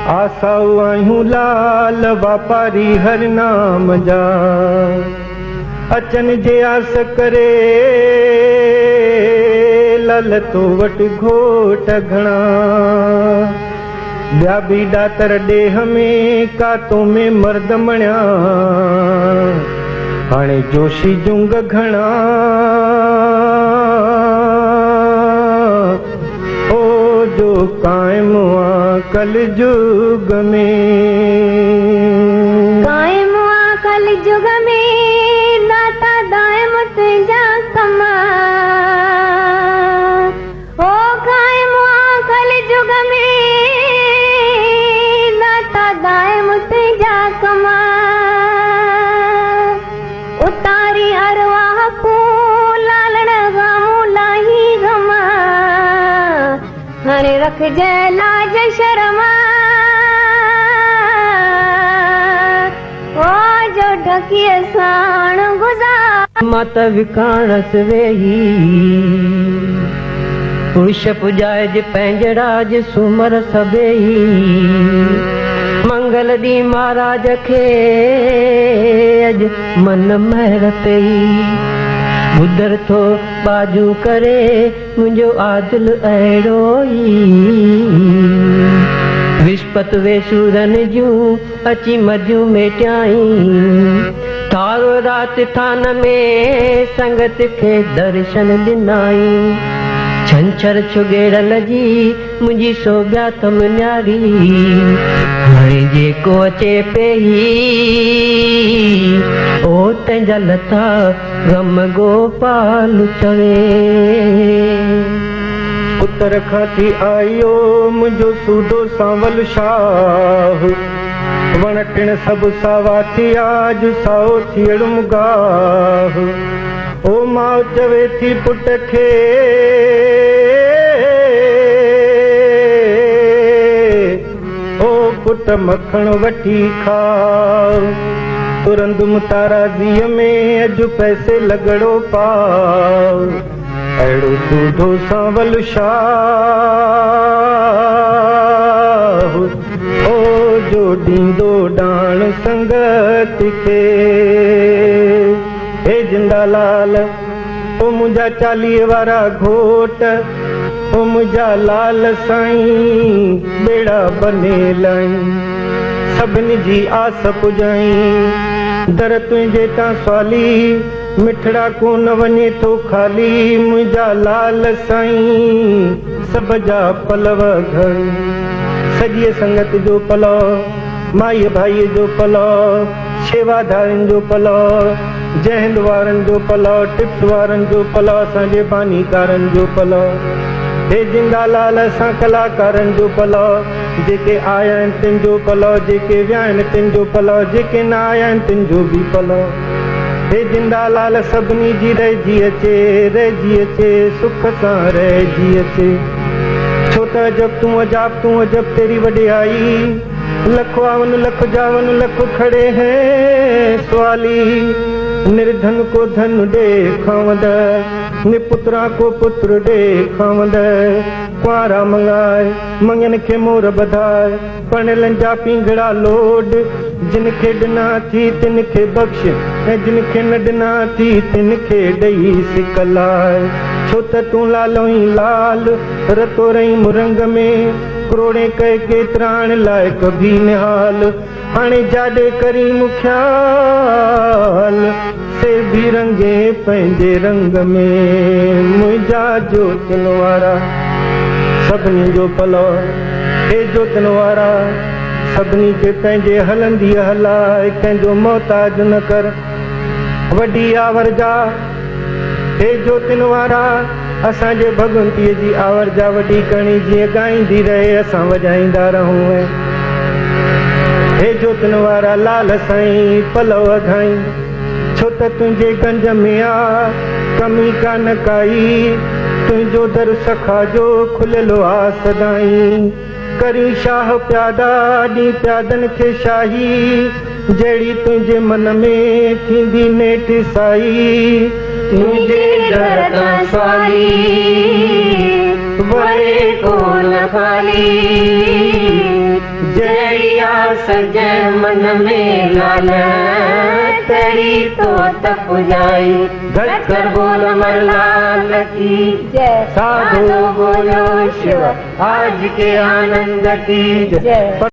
आसाऊ आहियूं लाल वापारी हर नाम जा, अचन जे आस करे लाल तो वट घोट घणा। ॿिया बि ॾातर ॾेह में कातो में मर्द मणिया, हाणे जोशी जुंग घणा। ओ जो कायम आ कल जुग में, कायम आ कल जुग में दाता दायम तुंहिंजा कम। ओ कायम आ कल जुग में दाता दायम तुंहिंजा कम। उतारी अरवाह को लालण गामो लाही गम, हाणे रखजे लाज शर्म। ओ जो ढकिए साण गुज़ार माता विकाणस वेही, पुरुष पुजाए जे पंहिंजराज सुमर सभेई। मंगल दी महाराज खे अज मन महर पई, बुधर थो बाजू करे मुंहिंजो आदिल अहिड़ो ई। विस्पत वेसूरन जूं अची मजूं मेटियाई, थारो रात थान में संगत खे दर्शन ॾिनाई। छंछर छुगेड़ल जी मुंहिंजी सोभ्या थम न्यारी, हाणे जेको अचे पेई ओ तंहिंजा लथा गम गोपाल चवे। पुत्र खां थी आयो मुंहिंजो सूदो सांवल शाह, वण टिण सभु सावा थी आज साओ थियड़ुम गाह। ओ माउ चवे थी पुट खे ओ पुट मखण वठी खाओ, तुरंदुम ताराज़ीअ में अॼु पैसे लॻड़ो पाओ। अहिड़ो सूदो सांवल शाह ओ जो ॾींदो ॾाण संगत खे। हे जिंदालाल ओ मुंहिंजा 40 वारा घोट, ओ मुंहिंजा लाल साईं बेड़ा बने लाई। सभिनी जी आस पुॼाई दर तुंहिंजे तां सवाली, मिठड़ा को न वञे थो खाली। मुंहिंजा लाल साईं सभ जा पलव घर, सॼी संगत जो पलव, माई भाई जो पलव, शेवाधारनि जो पलव, जय वारनि जो पलव, टिप्स वारनि जो पलव, असांजे बानीकारनि जो पलव। हे जिंदालाल असां कलाकारनि जो पलव, जेके आया आहिनि तिन जो पलव, जेके विया आहिनि तिन जो पलव, जेके न आया आहिनि तिन जो बि पलव। हे जिंदालाल सभिनी जी रहिजी अचे सुख सां रहिजी अचे। छो त जब तूं अजब तेरी वॾियाई, लख 52 लख 52 लख खड़े हैं सवाली। निर्धन को धन दे खावंद, निपुत्रा को पुत्र दे खावंद। कुआरा मंगाए मंगन खे मोर बधाए, पणियलनि जा पींघड़ा लोड। जिन खे ॾिना थी तिन खे बख़्श, ऐं जिन खे न ॾिना थी तिन खे ॾेई सिकलाए। छो त तूं लालो ई लाल रतो रही मुरंग में, करोड़े कए केतिराण लाइक भी निहाल। हाणे जाॾे करी मुख्याल से भी रंगे पंहिंजे रंग में। मुंहिंजा जोतिन वारा सभिनी जो पलव, हे जोतिन वारा सभिनी खे पंहिंजे हलंदी हलाए। कंहिंजो मोहताज न कर वॾी आवर जा, हे जोतिन वारा असांजे भगवंतीअ जी आवर जा वॾी करणी, जीअं ॻाईंदी रहे असां वॼाईंदा रहूं। हे जोतिन वारा लाल साईं पलव घाई, छो त तुंहिंजे गंज में आ कमी कान काई। तुंहिंजो दर सखा जो खुलियलु आ सदाई। करी शाह प्यादा ॾी प्यादनि खे शाही, जहिड़ी तुंहिंजे मन में थींदी नेठ साई। तुंहिंजे दर तां सवाली वरे कोन खाली, जय सजे मन में लाल तेरी तो तप जाई गज कर बोल मरलाल की जय साधु बोलो शिव आज के आनंद की जय।